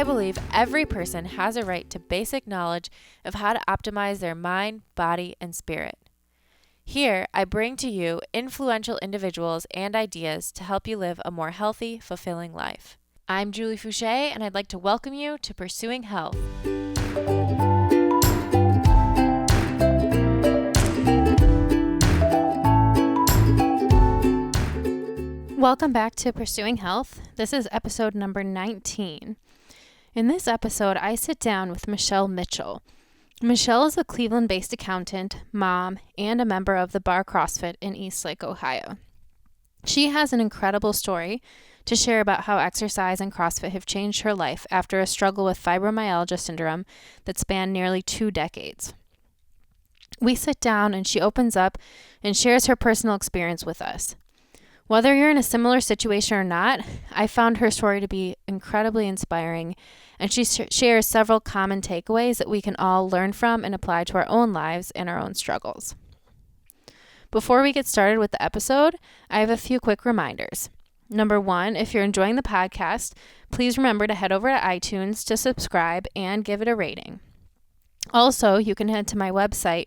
I believe every person has a right to basic knowledge of how to optimize their mind, body, and spirit. Here, I bring to you influential individuals and ideas to help you live a more healthy, fulfilling life. I'm Julie Fouché, and I'd like to welcome you to Pursuing Health. Welcome back to Pursuing Health. This is episode number 19. In this episode, I sit down with Michelle Mitchell. Michelle is a Cleveland-based accountant, mom, and a member of the Bar CrossFit in Eastlake, Ohio. She has an incredible story to share about how exercise and CrossFit have changed her life after a struggle with fibromyalgia syndrome that spanned nearly 2 decades. We sit down and she opens up and shares her personal experience with us. Whether you're in a similar situation or not, I found her story to be incredibly inspiring, and she shares several common takeaways that we can all learn from and apply to our own lives and our own struggles. Before we get started with the episode, I have a few quick reminders. Number 1, if you're enjoying the podcast, please remember to head over to iTunes to subscribe and give it a rating. Also, you can head to my website,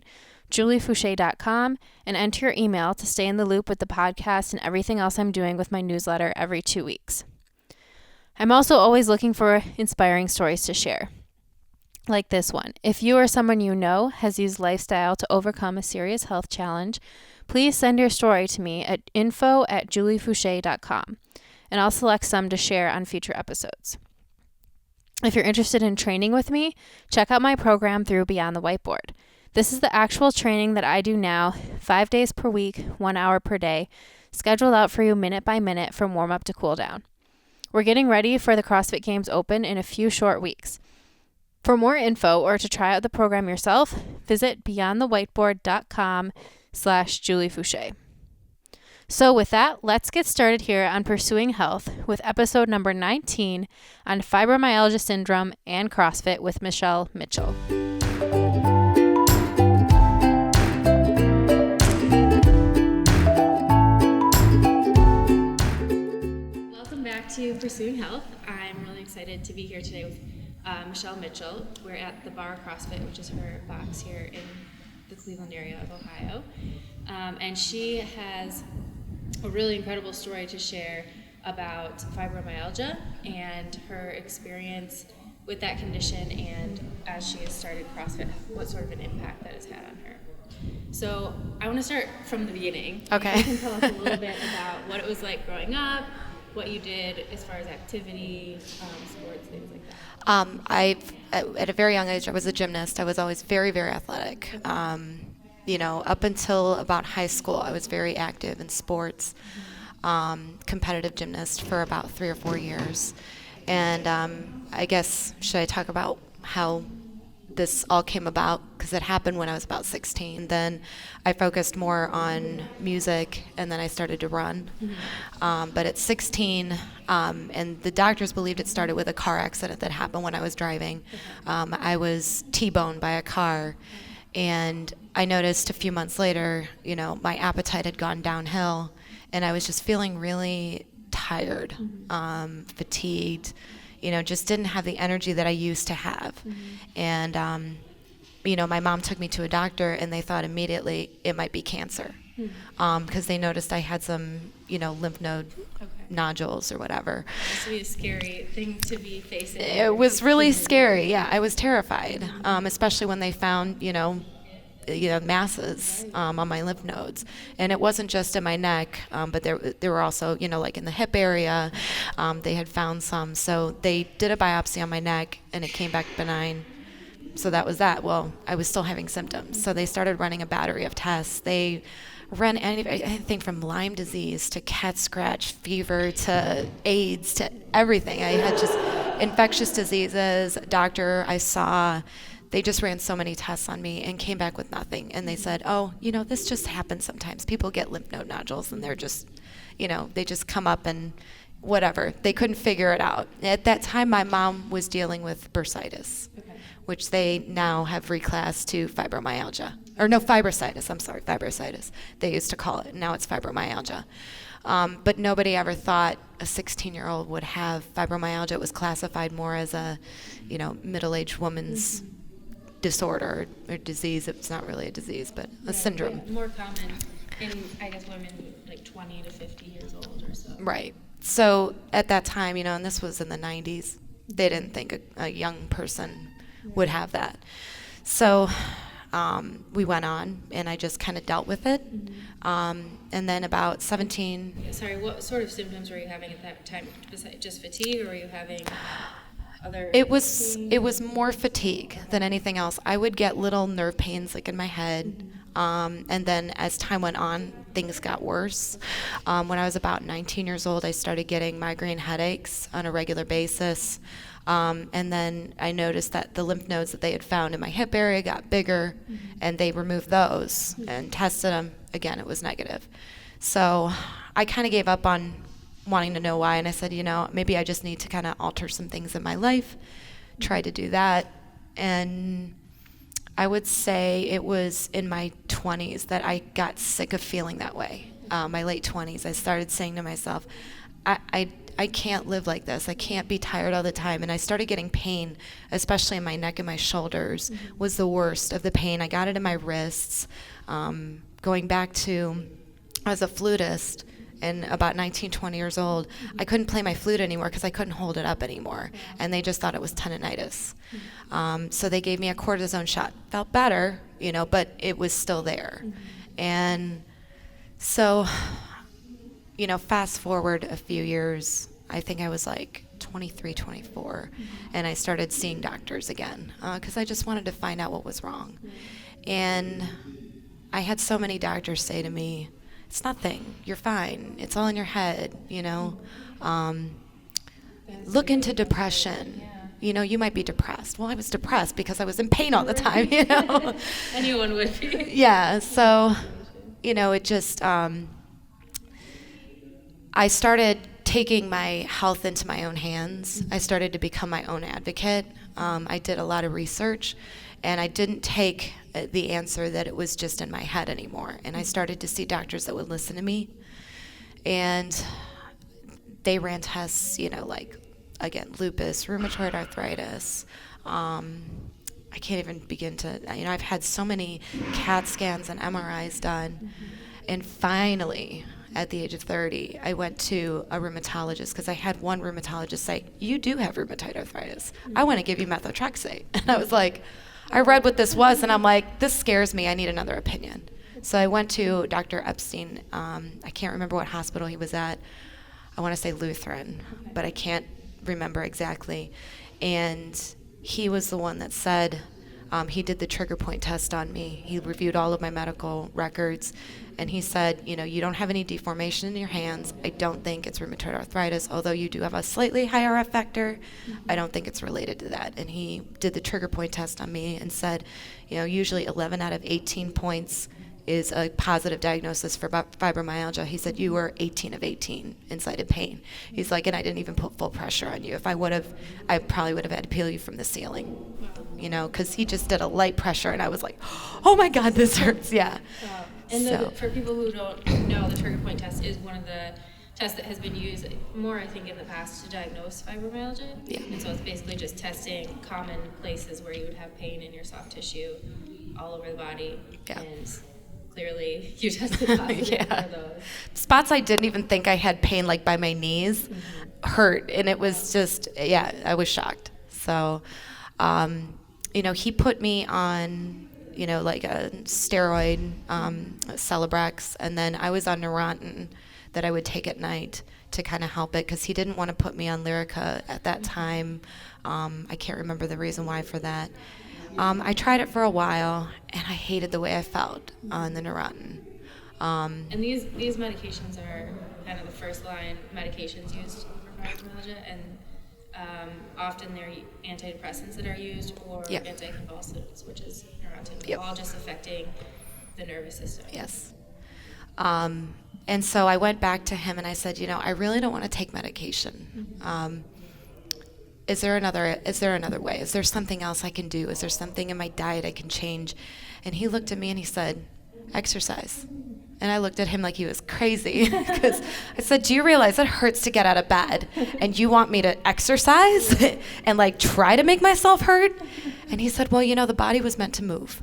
juliefouché.com, and enter your email to stay in the loop with the podcast and everything else I'm doing with my newsletter every 2 weeks. I'm also always looking for inspiring stories to share, like this one. If you or someone you know has used lifestyle to overcome a serious health challenge, please send your story to me at info@juliefouché.com, and I'll select some to share on future episodes. If you're interested in training with me, check out my program through Beyond the Whiteboard. This is the actual training that I do now, 5 days per week, 1 hour per day, scheduled out for you minute by minute from warm up to cool down. We're getting ready for the CrossFit Games Open in a few short weeks. For more info or to try out the program yourself, visit beyondthewhiteboard.com/juliefouché. So with that, let's get started here on Pursuing Health with episode number 19 on fibromyalgia syndrome and CrossFit with Michelle Mitchell. To Pursuing Health. I'm really excited to be here today with Michelle Mitchell. We're at the Bar CrossFit, which is her box here in the Cleveland area of Ohio. And she has a really incredible story to share about fibromyalgia and her experience with that condition, and as she has started CrossFit, what sort of an impact that has had on her. So I want to start from the beginning. Okay. You can tell us a little bit about what it was like growing up, what you did as far as activity, sports, things like that. At a very young age, I was a gymnast. I was always very, very athletic. Up until about high school, I was very active in sports, competitive gymnast for about 3 or 4 years. And I guess, should I talk about how this all came about? Because it happened when I was about 16. Then I focused more on music, and then I started to run. But at 16, and the doctors believed it started with a car accident that happened when I was driving. I was T-boned by a car, and I noticed a few months later, my appetite had gone downhill, and I was just feeling really tired, fatigued, just didn't have the energy that I used to have. And, my mom took me to a doctor, and they thought immediately it might be cancer, because they noticed I had some, lymph node nodules or whatever. This would be a scary thing to be facing. It was really scary. Yeah, I was terrified, especially when they found, masses on my lymph nodes. And it wasn't just in my neck, but there were also, like in the hip area, they had found some. So they did a biopsy on my neck, and it came back benign. So that was that. Well, I was still having symptoms. So they started running a battery of tests. They ran anything from Lyme disease to cat scratch fever to AIDS to everything. I had just infectious diseases. A doctor I saw, they just ran so many tests on me and came back with nothing. And they said, this just happens sometimes. People get lymph node nodules, and they're just, they just come up and whatever. They couldn't figure it out. At that time, my mom was dealing with bursitis, which they now have reclassed to fibromyalgia. Or no, fibrositis. I'm sorry, fibrositis. They used to call it. Now it's fibromyalgia. But nobody ever thought a 16-year-old would have fibromyalgia. It was classified more as a, middle-aged woman's disorder or disease. It's not really a disease, but a syndrome. Yeah, more common in, I guess, women like 20 to 50 years old or so. Right. So at that time, and this was in the 90s, they didn't think a young person would have that. So we went on, and I just kind of dealt with it. And then about 17... Sorry, what sort of symptoms were you having at that time? Besides just fatigue, or were you having other... It was more fatigue than anything else. I would get little nerve pains like in my head. And then as time went on, things got worse. When I was about 19 years old, I started getting migraine headaches on a regular basis. And then I noticed that the lymph nodes that they had found in my hip area got bigger, and they removed those and tested them. Again, it was negative. So I kind of gave up on wanting to know why, and I said, maybe I just need to kind of alter some things in my life. Tried to do that, and I would say it was in my 20s that I got sick of feeling that way. My late 20s, I started saying to myself, I can't live like this. I can't be tired all the time. And I started getting pain, especially in my neck and my shoulders, was the worst of the pain. I got it in my wrists. Going back to, I was a flutist, and about 19, 20 years old, I couldn't play my flute anymore because I couldn't hold it up anymore. And they just thought it was tendonitis. So they gave me a cortisone shot. Felt better, but it was still there. And so, fast forward a few years, I think I was like 23, 24, and I started seeing doctors again because I just wanted to find out what was wrong. And I had so many doctors say to me, it's nothing, you're fine, it's all in your head, look into depression. You might be depressed. Well, I was depressed because I was in pain all the time, Anyone would be. Yeah, so, it just, I started taking my health into my own hands. I started to become my own advocate. I did a lot of research, and I didn't take the answer that it was just in my head anymore. And I started to see doctors that would listen to me, and they ran tests, like, again, lupus, rheumatoid arthritis. I can't even begin to, I've had so many CAT scans and MRIs done. And finally, at the age of 30, I went to a rheumatologist because I had one rheumatologist say, you do have rheumatoid arthritis. I want to give you methotrexate. And I was like, I read what this was, and I'm like, this scares me. I need another opinion. So I went to Dr. Epstein. I can't remember what hospital he was at. I want to say Lutheran, but I can't remember exactly. And he was the one that said, he did the trigger point test on me. He reviewed all of my medical records, and he said, you don't have any deformation in your hands. I don't think it's rheumatoid arthritis, although you do have a slightly higher F factor. I don't think it's related to that. And he did the trigger point test on me and said, usually 11 out of 18 points is a positive diagnosis for fibromyalgia. He said, you were 18 of 18 in cited pain. He's like, and I didn't even put full pressure on you. If I would have, I probably would have had to peel you from the ceiling, because he just did a light pressure, and I was like, oh my God, this hurts, yeah. And for people who don't know, the trigger point test is one of the tests that has been used more, I think, in the past to diagnose fibromyalgia. Yeah. And so it's basically just testing common places where you would have pain in your soft tissue all over the body. Yeah. And clearly you tested positive for those. Spots I didn't even think I had pain, like by my knees, hurt, and it was just, I was shocked. So, he put me on, like a steroid, Celebrex, and then I was on Neurontin that I would take at night to kind of help it, because he didn't want to put me on Lyrica at that time. I can't remember the reason why for that. I tried it for a while, and I hated the way I felt on the Neurontin. And these medications are kind of the first line medications used for fibromyalgia, and often they're antidepressants that are used, or anticonvulsants, which is Neurontin, all just affecting the nervous system. Yes. And so I went back to him and I said, I really don't want to take medication. is there another way? Is there something else I can do? Is there something in my diet I can change? And he looked at me and he said, exercise. And I looked at him like he was crazy because I said, do you realize it hurts to get out of bed and you want me to exercise and like try to make myself hurt? And he said, well, the body was meant to move.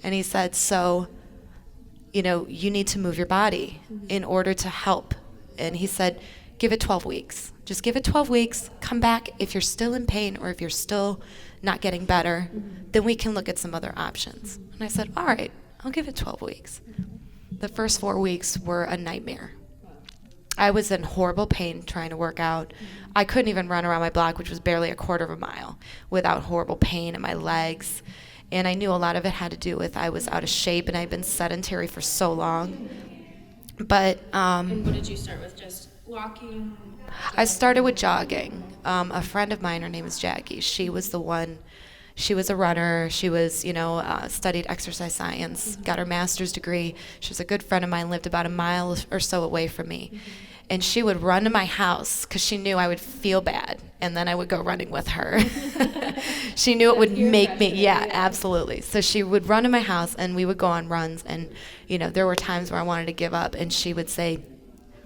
And he said, so, you need to move your body in order to help. And he said, give it 12 weeks. Just give it 12 weeks. Come back. If you're still in pain or if you're still not getting better, then we can look at some other options. And I said, all right, I'll give it 12 weeks. The first 4 weeks were a nightmare. I was in horrible pain trying to work out. I couldn't even run around my block, which was barely a quarter of a mile, without horrible pain in my legs. And I knew a lot of it had to do with I was out of shape and I'd been sedentary for so long. But and what did you start with? Just walking? I started with jogging. A friend of mine, her name is Jackie. She was a runner. She was, studied exercise science, got her master's degree. She was a good friend of mine, lived about a mile or so away from me. And she would run to my house because she knew I would feel bad, and then I would go running with her. She knew it would make me, yeah, absolutely. So she would run to my house, and we would go on runs. And, there were times where I wanted to give up, and she would say,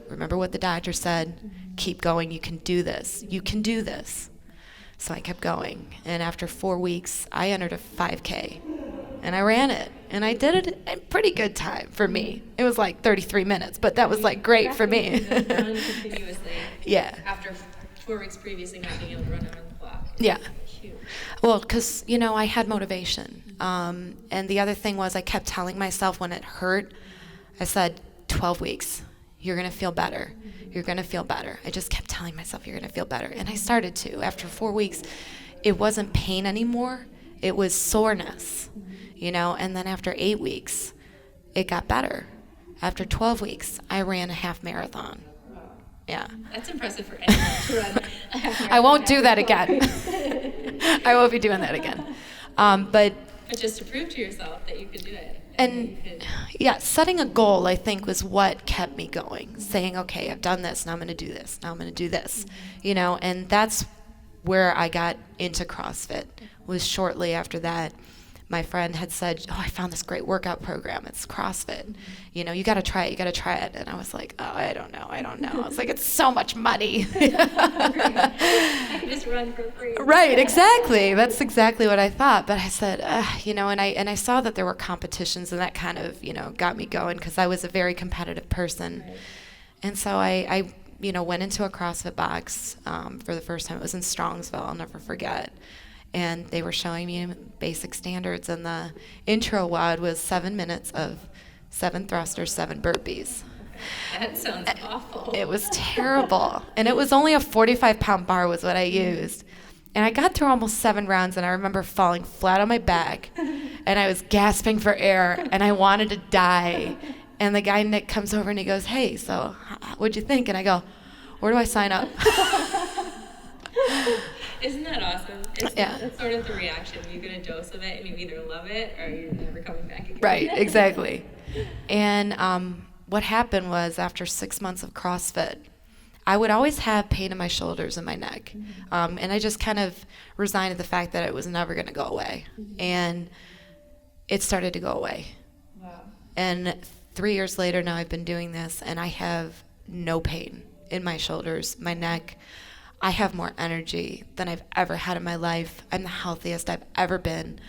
remember what the doctor said? Keep going. You can do this. You can do this. So I kept going. And after 4 weeks, I entered a 5K. And I ran it. And I did it in pretty good time for me. It was like 33 minutes, but that was like great for me. Run continuously. Yeah. After 4 weeks previously not being able to run around the block. Yeah. Cute. Well, because, I had motivation. And the other thing was I kept telling myself when it hurt, I said, 12 weeks. You're going to feel better. You're going to feel better. I just kept telling myself you're going to feel better. And I started to. After 4 weeks, it wasn't pain anymore. It was soreness, And then after 8 weeks, it got better. After 12 weeks, I ran a half marathon. Yeah. That's impressive for anyone to run a half marathon. I won't do that again. I won't be doing that again. But just to prove to yourself that you could do it. And yeah, setting a goal, I think, was what kept me going. Saying, okay, I've done this, now I'm going to do this, now I'm going to do this. And that's where I got into CrossFit, was shortly after that. My friend had said, I found this great workout program. It's CrossFit. You got to try it. And I was like, I don't know. I was like, it's so much money. I can just run for free. Right, exactly. That's exactly what I thought. But I said, and I saw that there were competitions, and that kind of, got me going because I was a very competitive person. Right. And so I went into a CrossFit box for the first time. It was in Strongsville. I'll never forget. And they were showing me basic standards, and the intro WOD was 7 minutes of 7 thrusters, 7 burpees. That sounds awful. It was terrible. And it was only a 45-pound bar was what I used. And I got through almost 7 rounds, and I remember falling flat on my back, and I was gasping for air, and I wanted to die. And the guy, Nick, comes over, and he goes, hey, so what'd you think? And I go, where do I sign up? Isn't that awesome? That's sort of the reaction. You get a dose of it, and you either love it or you're never coming back again. Right, exactly. And what happened was after 6 months of CrossFit, I would always have pain in my shoulders and my neck. And I just kind of resigned to the fact that it was never going to go away. And it started to go away. Wow. And 3 years later now I've been doing this, and I have no pain in my shoulders, my neck. I have more energy than I've ever had in my life. I'm the healthiest I've ever been.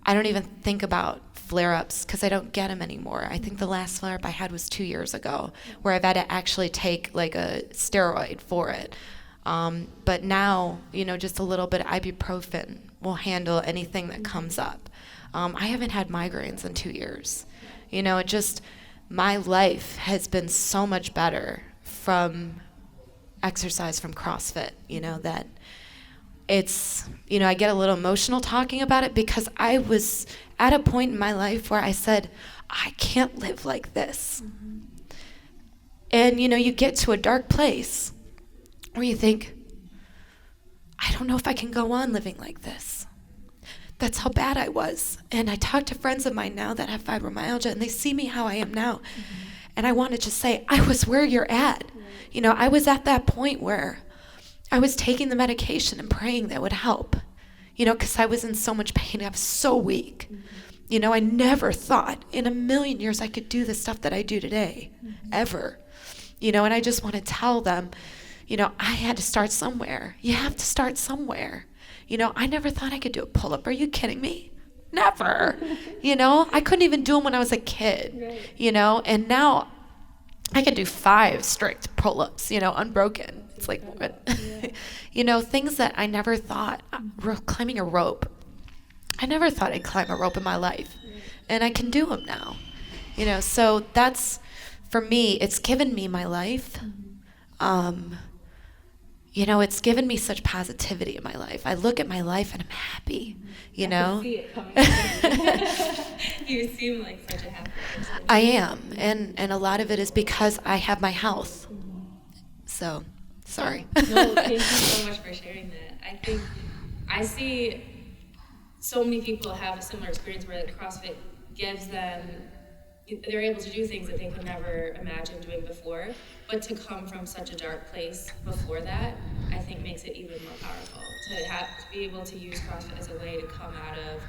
I don't even think about flare-ups because I don't get them anymore. I think the last flare-up I had was 2 years ago, where I've had to actually take like a steroid for it. But now, just a little bit of ibuprofen will handle anything that comes up. I haven't had migraines in 2 years. My life has been so much better from exercise, from CrossFit, that it's, I get a little emotional talking about it because I was at a point in my life where I said, I can't live like this. Mm-hmm. And, you get to a dark place where you think, I don't know if I can go on living like this. That's how bad I was. And I talk to friends of mine now that have fibromyalgia, and they see me how I am now. Mm-hmm. And I want to just say, I was where you're at. I was at that point where I was taking the medication and praying that would help, because I was in so much pain. I was so weak. I never thought in a million years I could do the stuff that I do today, ever. And I just want to tell them, I had to start somewhere. You have to start somewhere. I never thought I could do a pull-up. Are you kidding me? Never. I couldn't even do them when I was a kid, Right. And now I can do 5 strict pull-ups, unbroken. It's like, what? Things that I never thought, climbing a rope. I never thought I'd climb a rope in my life, and I can do them now. So that's, for me, it's given me my life. It's given me such positivity in my life. I look at my life and I'm happy, I can see it coming. You seem like such a happy person. I am, and a lot of it is because I have my health. So, sorry. No, thank you so much for sharing that. I think I see so many people have a similar experience where CrossFit gives them, they're able to do things that they could never imagine doing before, but to come from such a dark place before that, I think makes it even more powerful. To be able to use CrossFit as a way to come out of,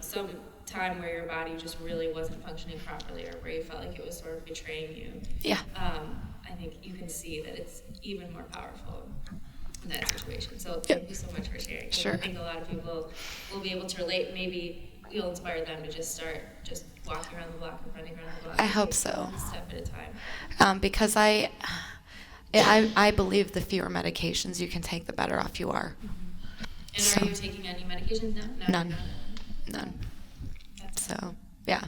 some time where your body just really wasn't functioning properly, or where you felt like it was sort of betraying you. Yeah. I think you can see that it's even more powerful in that situation. So thank you so much for sharing. Sure. I think a lot of people will be able to relate. Maybe you'll inspire them to just start just walking around the block and running around the block. I hope so. One step at a time. Because I believe the fewer medications you can take, the better off you are. And So- are you taking any medications now? No. None. That's So, yeah,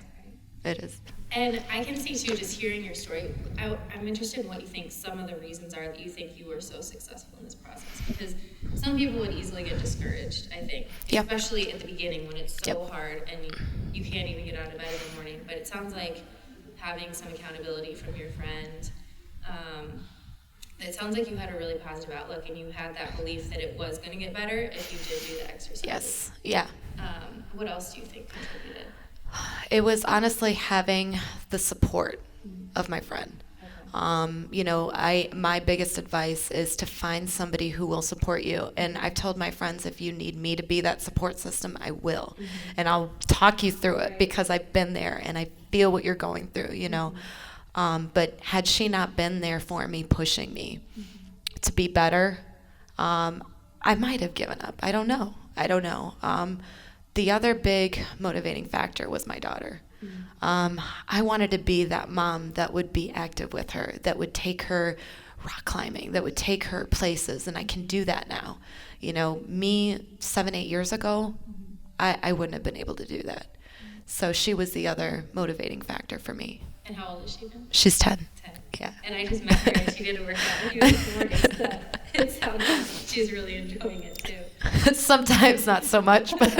it is. And I can see too, just hearing your story, I'm interested in what you think some of the reasons are that you think you were so successful in this process. Because some people would easily get discouraged, I think. Yep. Especially at the beginning when it's so Yep. hard and you can't even get out of bed in the morning. But it sounds like having some accountability from your friend, it sounds like you had a really positive outlook and you had that belief that it was going to get better if you did do the exercise. Yes, yeah. What else do you think contributed? It was honestly having the support of my friend. My biggest advice is to find somebody who will support you. And I've told my friends, if you need me to be that support system, I will. And I'll talk you through it because I've been there and I feel what you're going through, But had she not been there for me, pushing me to be better, I might have given up. I don't know. The other big motivating factor was my daughter. I wanted to be that mom that would be active with her, that would take her rock climbing, that would take her places, and I can do that now. Me 7-8 years ago, I wouldn't have been able to do that. So she was the other motivating factor for me. And how old is she now? She's 10. 10. Yeah. And I just met her and she did a workout with you this morning, so it sounds like she's really enjoying it too. Sometimes not so much, but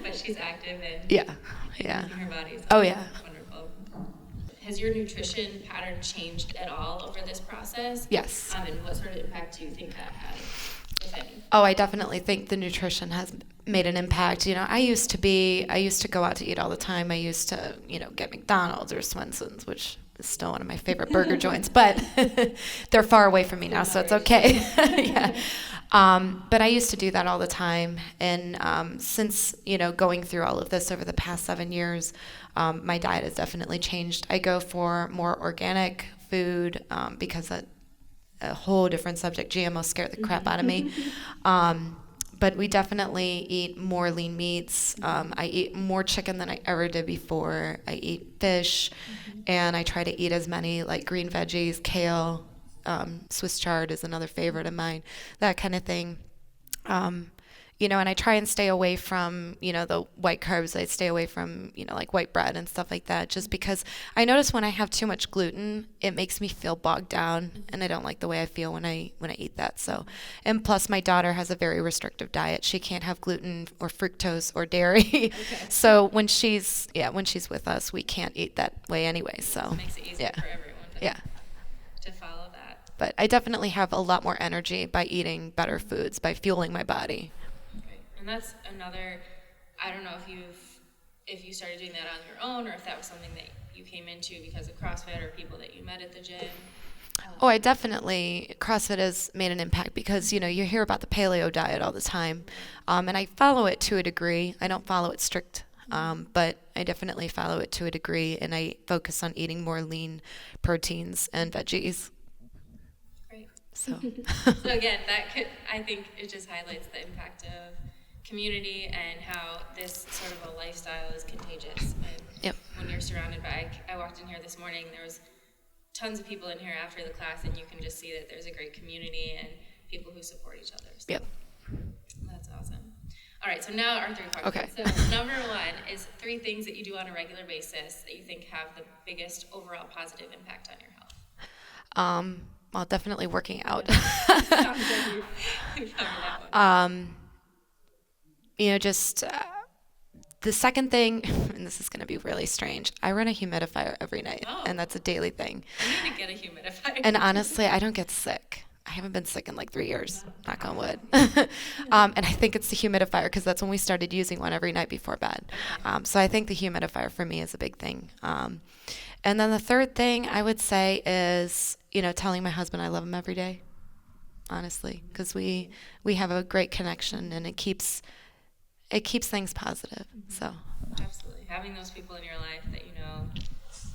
But she's active and yeah. moving her body. So Oh, yeah. Wonderful. Has your nutrition pattern changed at all over this process? Yes. And what sort of impact do you think that had, if any? Oh, I definitely think the nutrition has made an impact. I used to go out to eat all the time. I used to, get McDonald's or Swenson's, which is still one of my favorite burger joints, but they're far away from me now, so it's okay. Yeah. But I used to do that all the time. And since, going through all of this over the past 7 years, my diet has definitely changed. I go for more organic food because a whole different subject. GMO scared the crap out of me. But we definitely eat more lean meats. I eat more chicken than I ever did before. I eat fish, and I try to eat as many like green veggies, kale, Swiss chard is another favorite of mine, that kind of thing. And I try and stay away from, the white carbs. I stay away from, like white bread and stuff like that, just because I notice when I have too much gluten, it makes me feel bogged down, and I don't like the way I feel when I eat that. So, and plus my daughter has a very restrictive diet. She can't have gluten or fructose or dairy. Okay. So when she's with us, we can't eat that way anyway. So it makes it easier for everyone to follow that. But I definitely have a lot more energy by eating better foods, by fueling my body. And that's another, I don't know if you started doing that on your own or if that was something that you came into because of CrossFit or people that you met at the gym. Oh, I definitely, CrossFit has made an impact because, you know, you hear about the paleo diet all the time. And I follow it to a degree. I don't follow it strict, but I definitely follow it to a degree. And I focus on eating more lean proteins and veggies. Great. So, So again, I think it just highlights the impact of community and how this sort of a lifestyle is contagious. And yep. when you're surrounded by, I walked in here this morning, there was tons of people in here after the class, and you can just see that there's a great community and people who support each other. So yep. That's awesome. All right, so now our third question. Okay. So number one is 3 things that you do on a regular basis that you think have the biggest overall positive impact on your health. Well, definitely working out. Sounds like we've covered that one. You know, just the second thing, and this is going to be really strange, I run a humidifier every night, and that's a daily thing. I need to get a humidifier. And honestly, I don't get sick. I haven't been sick in like 3 years, knock on wood. And I think it's the humidifier because that's when we started using one every night before bed. So I think the humidifier for me is a big thing. And then the third thing I would say is, you know, telling my husband I love him every day, honestly, because we have a great connection, and it keeps things positive. So Absolutely. Having those people in your life that you know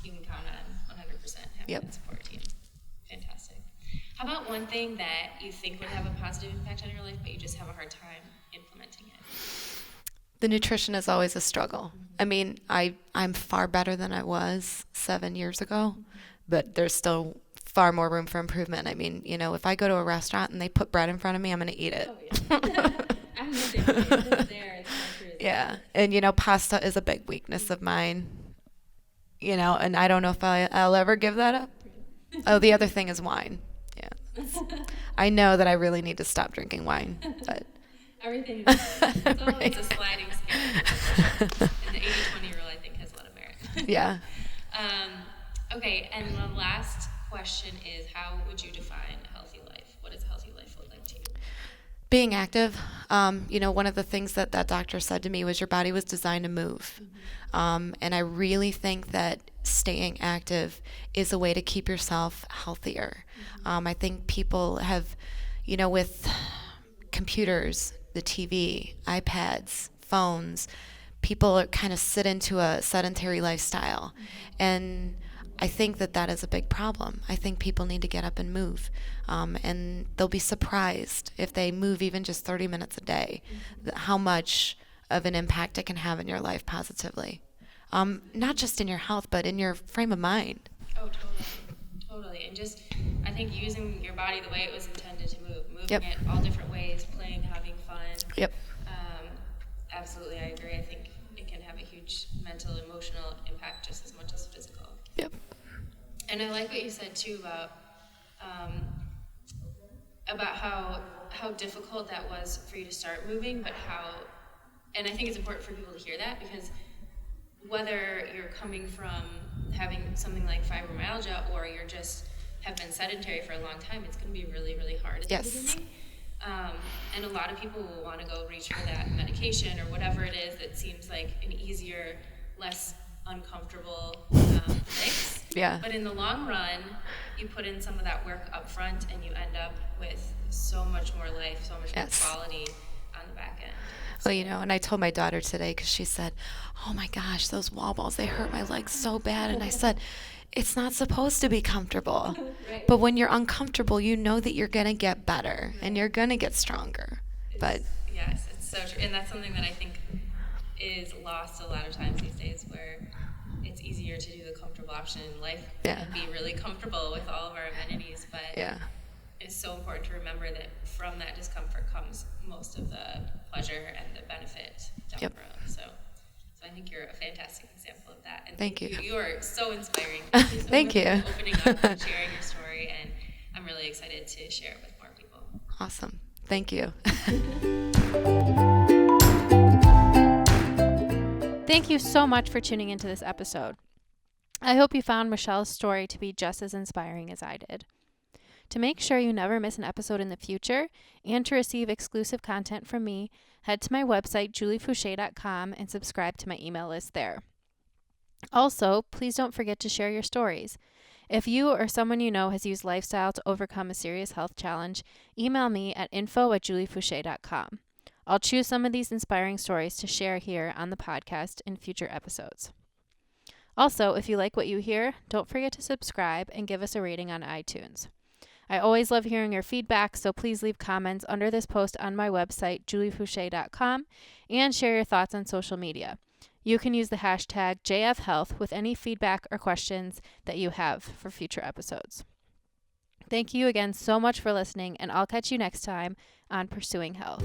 you can count on 100%, having that support team. Fantastic. How about one thing that you think would have a positive impact on your life, but you just have a hard time implementing it? The nutrition is always a struggle. I mean, I'm far better than I was 7 years ago, but there's still far more room for improvement. I mean, you know, if I go to a restaurant and they put bread in front of me, I'm going to eat it. Oh, yeah. I'm the same way. It's there. It's not true. Yeah. And, you know, pasta is a big weakness of mine, you know, and I don't know if I'll ever give that up. Oh, the other thing is wine. Yeah. I know that I really need to stop drinking wine, but everything is it's a sliding scale. And the 80-20 rule, I think, has a lot of merit. Yeah. Okay, and the last question is, how would you define a healthy life? What does a healthy life look like to you? Being active. You know, one of the things that doctor said to me was your body was designed to move. And I really think that staying active is a way to keep yourself healthier. I think people have, you know, with computers, the TV, iPads, phones, people kind of sit into a sedentary lifestyle. And I think that is a big problem. I think people need to get up and move. And they'll be surprised if they move even just 30 minutes a day, how much of an impact it can have in your life positively. Not just in your health, but in your frame of mind. Oh, totally. And just, I think using your body the way it was intended to move, moving it all different ways, playing, having fun. Yep. Absolutely, I agree. I think it can have a huge mental, emotional impact just as much as physical. Yep. And I like what you said too about how difficult that was for you to start moving, but and I think it's important for people to hear that, because whether you're coming from having something like fibromyalgia or you're just have been sedentary for a long time, it's going to be really, really hard at the beginning. And a lot of people will want to go reach for that medication or whatever it is that seems like an easier, less uncomfortable fix. Yeah. But in the long run, you put in some of that work up front and you end up with so much more life, so much more quality on the back end. Well, you know, and I told my daughter today, because she said, oh my gosh, those wall balls, they hurt my legs so bad. And I said, it's not supposed to be comfortable. Right. But when you're uncomfortable, you know that you're going to get better and you're going to get stronger. Yes, it's so true. And that's something that I think is lost a lot of times these days, where it's easier to do the comfortable option in life and be really comfortable with all of our amenities. But it's so important to remember that from that discomfort comes most of the pleasure and the benefit down the road. So I think you're a fantastic example of that. And thank you. You are so inspiring. Thank you. For opening up and sharing your story, and I'm really excited to share it with more people. Awesome. Thank you. Thank you so much for tuning into this episode. I hope you found Michelle's story to be just as inspiring as I did. To make sure you never miss an episode in the future and to receive exclusive content from me, head to my website, juliefouché.com, and subscribe to my email list there. Also, please don't forget to share your stories. If you or someone you know has used lifestyle to overcome a serious health challenge, email me at info@juliefouché.com. I'll choose some of these inspiring stories to share here on the podcast in future episodes. Also, if you like what you hear, don't forget to subscribe and give us a rating on iTunes. I always love hearing your feedback, so please leave comments under this post on my website, juliefouché.com, and share your thoughts on social media. You can use the hashtag JFHealth with any feedback or questions that you have for future episodes. Thank you again so much for listening, and I'll catch you next time on Pursuing Health.